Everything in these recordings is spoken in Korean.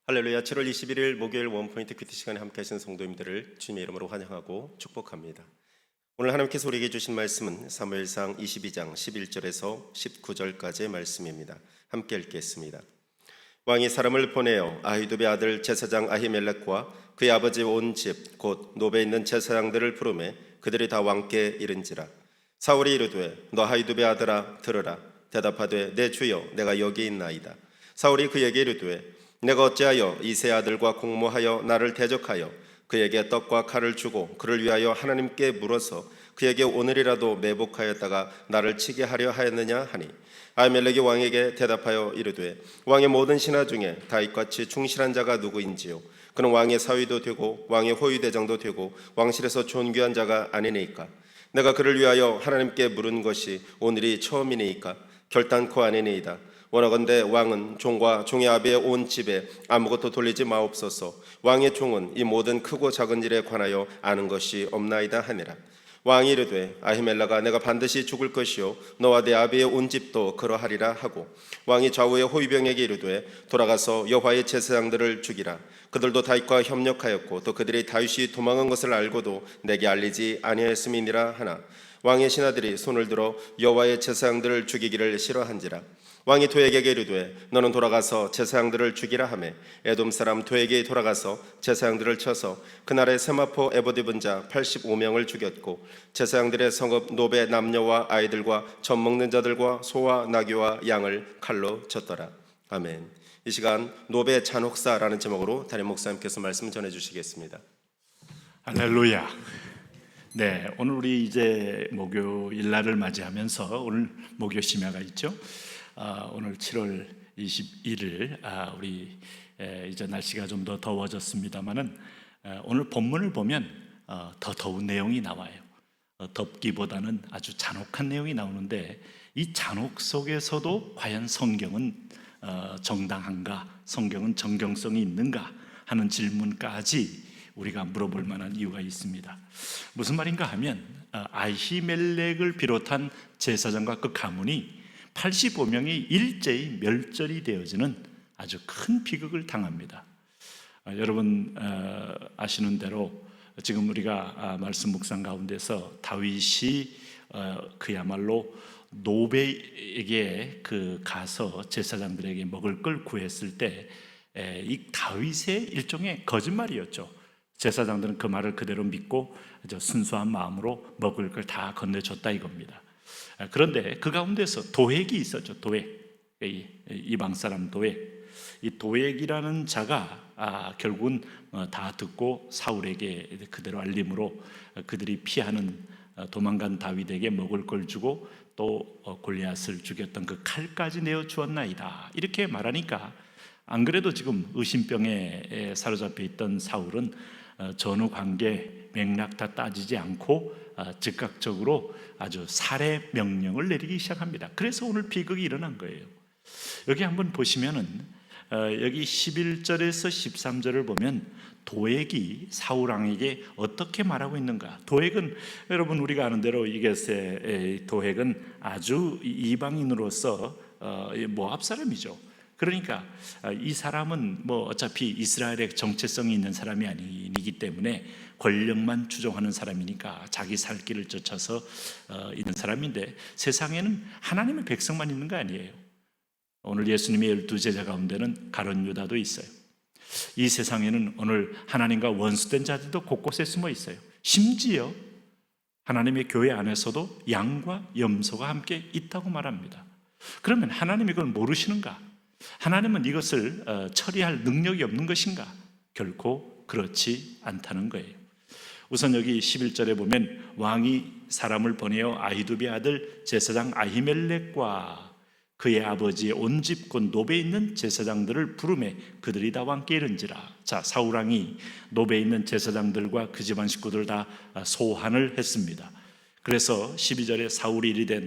할렐루야. 7월 21일 목요일 원포인트 큐티 시간에 함께 하신 성도님들을 주님의 이름으로 환영하고 축복합니다. 오늘 하나님께서 우리에게 주신 말씀은 사무엘상 22장 11절에서 19절까지의 말씀입니다. 함께 읽겠습니다. 왕이 사람을 보내어 아히두베 아들 제사장 아히멜렉과 그의 아버지 온 집 곧 노베에 있는 제사장들을 부르매 그들이 다 왕께 이른지라. 사울이 이르되 너 아히두베 아들아 들으라. 대답하되 내 주여 내가 여기 있나이다. 사울이 그에게 이르되 내가 어찌하여 이세 아들과 공모하여 나를 대적하여 그에게 떡과 칼을 주고 그를 위하여 하나님께 물어서 그에게 오늘이라도 매복하였다가 나를 치게 하려 하였느냐 하니, 아히멜렉이 왕에게 대답하여 이르되 왕의 모든 신하 중에 다윗같이 충실한 자가 누구인지요? 그는 왕의 사위도 되고 왕의 호위대장도 되고 왕실에서 존귀한 자가 아니니까. 내가 그를 위하여 하나님께 물은 것이 오늘이 처음이니까 결단코 아니니이다. 원하건대 왕은 종과 종의 아비의 온 집에 아무것도 돌리지 마옵소서. 왕의 종은 이 모든 크고 작은 일에 관하여 아는 것이 없나이다 하니라. 왕이 이르되 아히멜렉아 내가 반드시 죽을 것이요 너와 내 아비의 온 집도 그러하리라 하고, 왕이 좌우의 호위병에게 이르되 돌아가서 여호와의 제사장들을 죽이라. 그들도 다윗과 협력하였고 또 그들이 다윗이 도망한 것을 알고도 내게 알리지 아니하였음이니라 하나, 왕의 신하들이 손을 들어 여호와의 제사장들을 죽이기를 싫어한지라. 왕이 도에게 이르되 너는 돌아가서 제사장들을 죽이라 하매, 에돔 사람 도에게 돌아가서 제사장들을 쳐서 그날에 세마포 에봇 입은 자 85명을 죽였고, 제사장들의 성읍 노베 남녀와 아이들과 젖 먹는 자들과 소와 나귀와 양을 칼로 쳤더라. 아멘. 이 시간 노베 잔혹사라는 제목으로 담임 목사님께서 말씀 전해 주시겠습니다. 할렐루야. 네, 오늘 우리 이제 목요일 날을 맞이하면서 오늘 목요 심야가 있죠. 오늘 7월 21일 우리 이제 날씨가 좀 더 더워졌습니다만은 오늘 본문을 보면 더 더운 내용이 나와요. 덥기보다는 아주 잔혹한 내용이 나오는데, 이 잔혹 속에서도 과연 성경은 정당한가, 성경은 정경성이 있는가 하는 질문까지 우리가 물어볼 만한 이유가 있습니다. 무슨 말인가 하면 아히멜렉을 비롯한 제사장과 그 가문이 85명이 일제히 멸절이 되어지는 아주 큰 비극을 당합니다. 여러분 아시는 대로 지금 우리가 말씀 묵상 가운데서 다윗이 그야말로 노베에게 가서 제사장들에게 먹을 걸 구했을 때, 이 다윗의 일종의 거짓말이었죠. 제사장들은 그 말을 그대로 믿고 순수한 마음으로 먹을 걸 다 건네줬다 이겁니다. 그런데 그 가운데서 도액이 있었죠. 도액, 이방 사람 도액. 이 도액이라는 자가 결국은 다 듣고 사울에게 그대로 알림으로 그들이 피하는 도망간 다윗에게 먹을 걸 주고 또 골리앗을 죽였던 그 칼까지 내어 주었나이다, 이렇게 말하니까, 안 그래도 지금 의심병에 사로잡혀 있던 사울은 전후 관계 맥락 다 따지지 않고 즉각적으로 아주 살해 명령을 내리기 시작합니다. 그래서 오늘 비극이 일어난 거예요. 여기 한번 보시면은 여기 11절에서 13절을 보면 도액이 사울왕에게 어떻게 말하고 있는가. 도액은 여러분 우리가 아는 대로 이겟의 도액은 아주 이방인으로서 모압 사람이죠. 그러니까 이 사람은 어차피 이스라엘의 정체성이 있는 사람이 아니기 때문에 권력만 추종하는 사람이니까 자기 살 길을 쫓아서 있는 사람인데, 세상에는 하나님의 백성만 있는 거 아니에요. 오늘 예수님의 12제자 가운데는 가룟 유다도 있어요. 이 세상에는 오늘 하나님과 원수된 자들도 곳곳에 숨어 있어요. 심지어 하나님의 교회 안에서도 양과 염소가 함께 있다고 말합니다. 그러면 하나님이 그걸 모르시는가? 하나님은 이것을 처리할 능력이 없는 것인가? 결코 그렇지 않다는 거예요. 우선 여기 11절에 보면 왕이 사람을 보내어 아히두베 아들 제사장 아히멜렉과 그의 아버지의 온 집 곧 노베에 있는 제사장들을 부르매 그들이 다 왕께 이른지라. 자, 사울왕이 노베에 있는 제사장들과 그 집안 식구들 다 소환을 했습니다. 그래서 12절에 사울이 이르되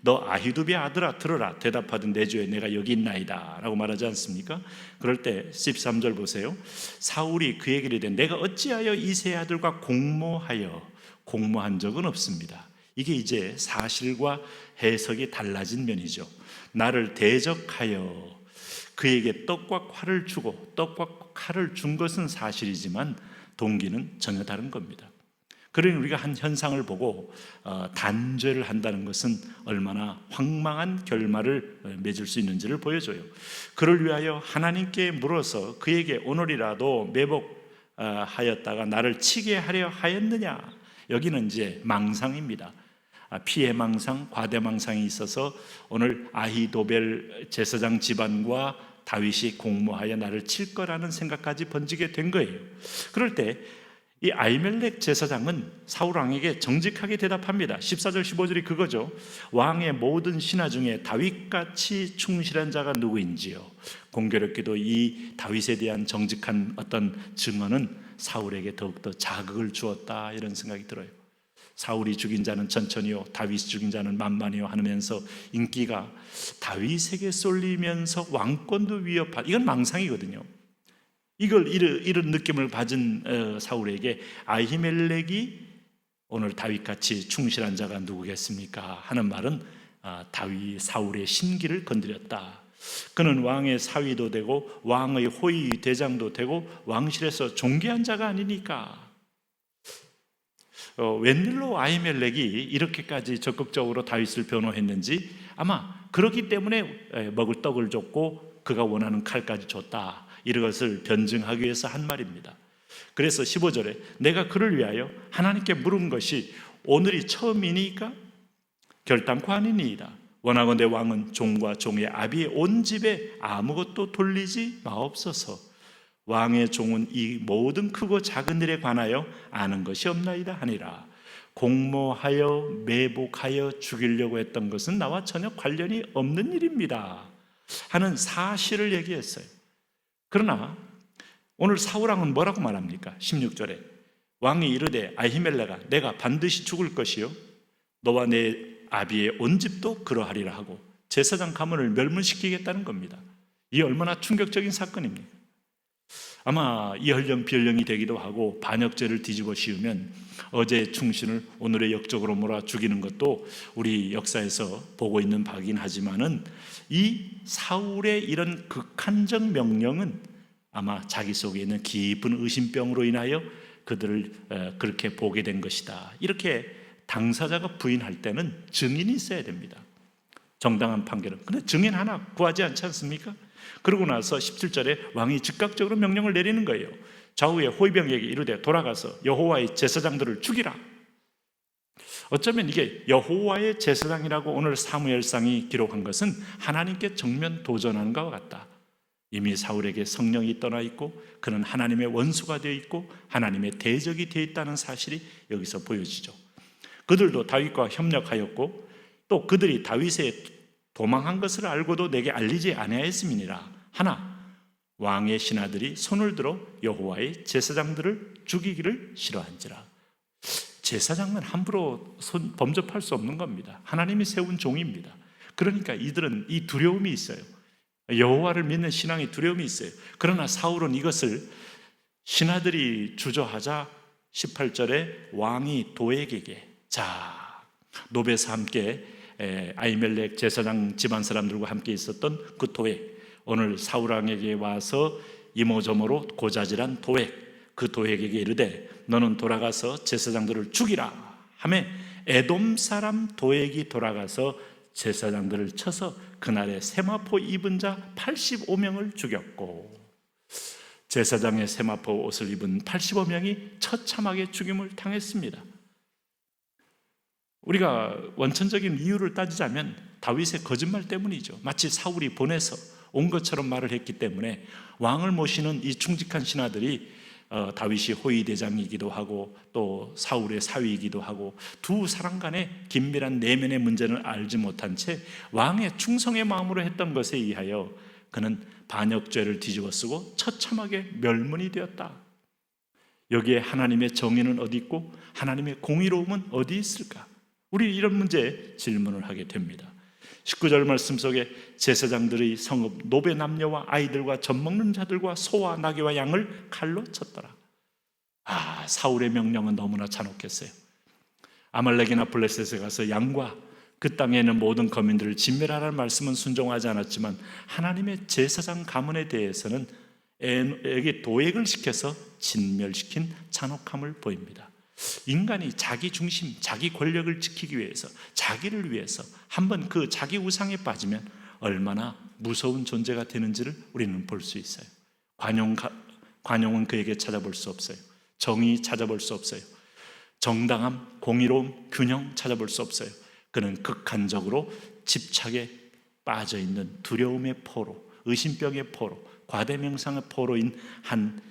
너 아히두베 아들아 들으라. 대답하던 내 주에 내가 여기 있나이다 라고 말하지 않습니까? 그럴 때 13절 보세요. 사울이 그에게 이르되 내가 어찌하여 이세 아들과 공모한 적은 없습니다. 이게 이제 사실과 해석이 달라진 면이죠. 나를 대적하여 그에게 떡과 칼을 주고 떡과 칼을 준 것은 사실이지만 동기는 전혀 다른 겁니다. 그러니 우리가 한 현상을 보고 단죄를 한다는 것은 얼마나 황망한 결말을 맺을 수 있는지를 보여줘요. 그를 위하여 하나님께 물어서 그에게 오늘이라도 매복하였다가 나를 치게 하려 하였느냐. 여기는 이제 망상입니다. 피해망상, 과대망상이 있어서 오늘 아히도벨 제사장 집안과 다윗이 공모하여 나를 칠 거라는 생각까지 번지게 된 거예요. 그럴 때 이 아히멜렉 제사장은 사울 왕에게 정직하게 대답합니다. 14절 15절이 그거죠. 왕의 모든 신하 중에 다윗같이 충실한 자가 누구인지요. 공교롭게도 이 다윗에 대한 정직한 어떤 증언은 사울에게 더욱더 자극을 주었다, 이런 생각이 들어요. 사울이 죽인 자는 천천히요, 다윗이 죽인 자는 만만히요 하면서 인기가 다윗에게 쏠리면서 왕권도 위협한, 이건 망상이거든요. 이런 느낌을 가진 사울에게 아히멜렉이 오늘 다윗같이 충실한 자가 누구겠습니까? 하는 말은 다윗 사울의 심기를 건드렸다. 그는 왕의 사위도 되고 왕의 호위 대장도 되고 왕실에서 존귀한 자가 아니니까. 웬일로 아히멜렉이 이렇게까지 적극적으로 다윗을 변호했는지, 아마 그렇기 때문에 먹을 떡을 줬고 그가 원하는 칼까지 줬다, 이것을 변증하기 위해서 한 말입니다. 그래서 15절에 내가 그를 위하여 하나님께 물은 것이 오늘이 처음이니까 결단코 아니니이다. 원하건대 왕은 종과 종의 아비의 온 집에 아무것도 돌리지 마옵소서. 왕의 종은 이 모든 크고 작은 일에 관하여 아는 것이 없나이다 하니라. 공모하여 매복하여 죽이려고 했던 것은 나와 전혀 관련이 없는 일입니다 하는 사실을 얘기했어요. 그러나 오늘 사울왕은 뭐라고 말합니까? 16절에 왕이 이르되 아히멜렉아 내가 반드시 죽을 것이요 너와 내 아비의 온 집도 그러하리라 하고 제사장 가문을 멸문시키겠다는 겁니다. 이 얼마나 충격적인 사건입니까? 아마 이연령 비연령이 되기도 하고 반역죄를 뒤집어 씌우면 어제의 충신을 오늘의 역적으로 몰아 죽이는 것도 우리 역사에서 보고 있는 바긴 하지만은 이 사울의 이런 극한적 명령은 아마 자기 속에 있는 깊은 의심병으로 인하여 그들을 그렇게 보게 된 것이다. 이렇게 당사자가 부인할 때는 증인이 있어야 됩니다. 정당한 판결은. 근데 증인 하나 구하지 않지 않습니까? 그러고 나서 17절에 왕이 즉각적으로 명령을 내리는 거예요. 좌우의 호위병에게 이르되 돌아가서 여호와의 제사장들을 죽이라. 어쩌면 이게 여호와의 제사장이라고 오늘 사무엘상이 기록한 것은 하나님께 정면 도전하는 것과 같다. 이미 사울에게 성령이 떠나 있고 그는 하나님의 원수가 되어 있고 하나님의 대적이 되어 있다는 사실이 여기서 보여지죠. 그들도 다윗과 협력하였고 또 그들이 다윗의 도망한 것을 알고도 내게 알리지 아니하였음이니라. 하나 왕의 신하들이 손을 들어 여호와의 제사장들을 죽이기를 싫어한지라. 제사장은 함부로 범접할 수 없는 겁니다. 하나님이 세운 종입니다. 그러니까 이들은 이 두려움이 있어요. 여호와를 믿는 신앙의 두려움이 있어요. 그러나 사울은 이것을 신하들이 주저하자 18절에 왕이 도액에게, 자 노베사 함께 아히멜렉 제사장 집안 사람들과 함께 있었던 그 도액, 오늘 사울왕에게 와서 이모저모로 고자질한 도액, 그 도액에게 이르되 너는 돌아가서 제사장들을 죽이라 하매 에돔 사람 도액이 돌아가서 제사장들을 쳐서 그날에 세마포 입은 자 85명을 죽였고, 제사장의 세마포 옷을 입은 85명이 처참하게 죽임을 당했습니다. 우리가 원천적인 이유를 따지자면 다윗의 거짓말 때문이죠. 마치 사울이 보내서 온 것처럼 말을 했기 때문에 왕을 모시는 이 충직한 신하들이 다윗이 호위대장이기도 하고 또 사울의 사위이기도 하고 두 사람 간의 긴밀한 내면의 문제를 알지 못한 채 왕의 충성의 마음으로 했던 것에 의하여 그는 반역죄를 뒤집어 쓰고 처참하게 멸문이 되었다. 여기에 하나님의 정의는 어디 있고 하나님의 공의로움은 어디 있을까? 우리 이런 문제에 질문을 하게 됩니다. 19절 말씀 속에 제사장들의 성읍 노베 남녀와 아이들과 젖먹는 자들과 소와 나귀와 양을 칼로 쳤더라. 사울의 명령은 너무나 잔혹했어요. 아말렉이나 블레셋에 가서 양과 그 땅에 있는 모든 거민들을 진멸하라는 말씀은 순종하지 않았지만 하나님의 제사장 가문에 대해서는 에게 도액을 시켜서 진멸시킨 잔혹함을 보입니다. 인간이 자기 중심, 자기 권력을 지키기 위해서, 자기를 위해서 한번 그 자기 우상에 빠지면 얼마나 무서운 존재가 되는지를 우리는 볼 수 있어요. 관용은 그에게 찾아볼 수 없어요. 정의 찾아볼 수 없어요. 정당함, 공의로움, 균형 찾아볼 수 없어요. 그는 극한적으로 집착에 빠져있는 두려움의 포로, 의심병의 포로, 과대명상의 포로인 한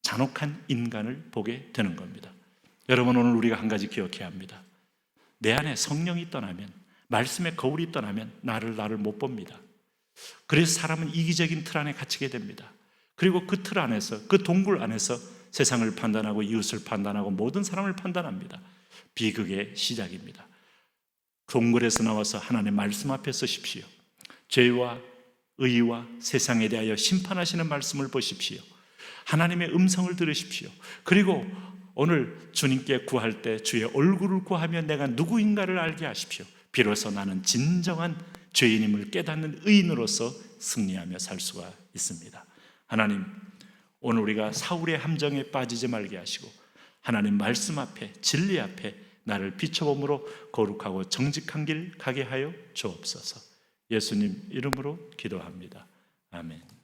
잔혹한 인간을 보게 되는 겁니다. 여러분, 오늘 우리가 한 가지 기억해야 합니다. 내 안에 성령이 떠나면, 말씀의 거울이 떠나면 나를 못 봅니다. 그래서 사람은 이기적인 틀 안에 갇히게 됩니다. 그리고 그 틀 안에서, 그 동굴 안에서 세상을 판단하고 이웃을 판단하고 모든 사람을 판단합니다. 비극의 시작입니다. 동굴에서 나와서 하나님의 말씀 앞에 서십시오. 죄와 의와 세상에 대하여 심판하시는 말씀을 보십시오. 하나님의 음성을 들으십시오. 그리고 오늘 주님께 구할 때 주의 얼굴을 구하면 내가 누구인가를 알게 하십시오. 비로소 나는 진정한 죄인임을 깨닫는 의인으로서 승리하며 살 수가 있습니다. 하나님, 오늘 우리가 사울의 함정에 빠지지 말게 하시고 하나님 말씀 앞에, 진리 앞에 나를 비춰봄으로 거룩하고 정직한 길 가게 하여 주옵소서. 예수님 이름으로 기도합니다. 아멘.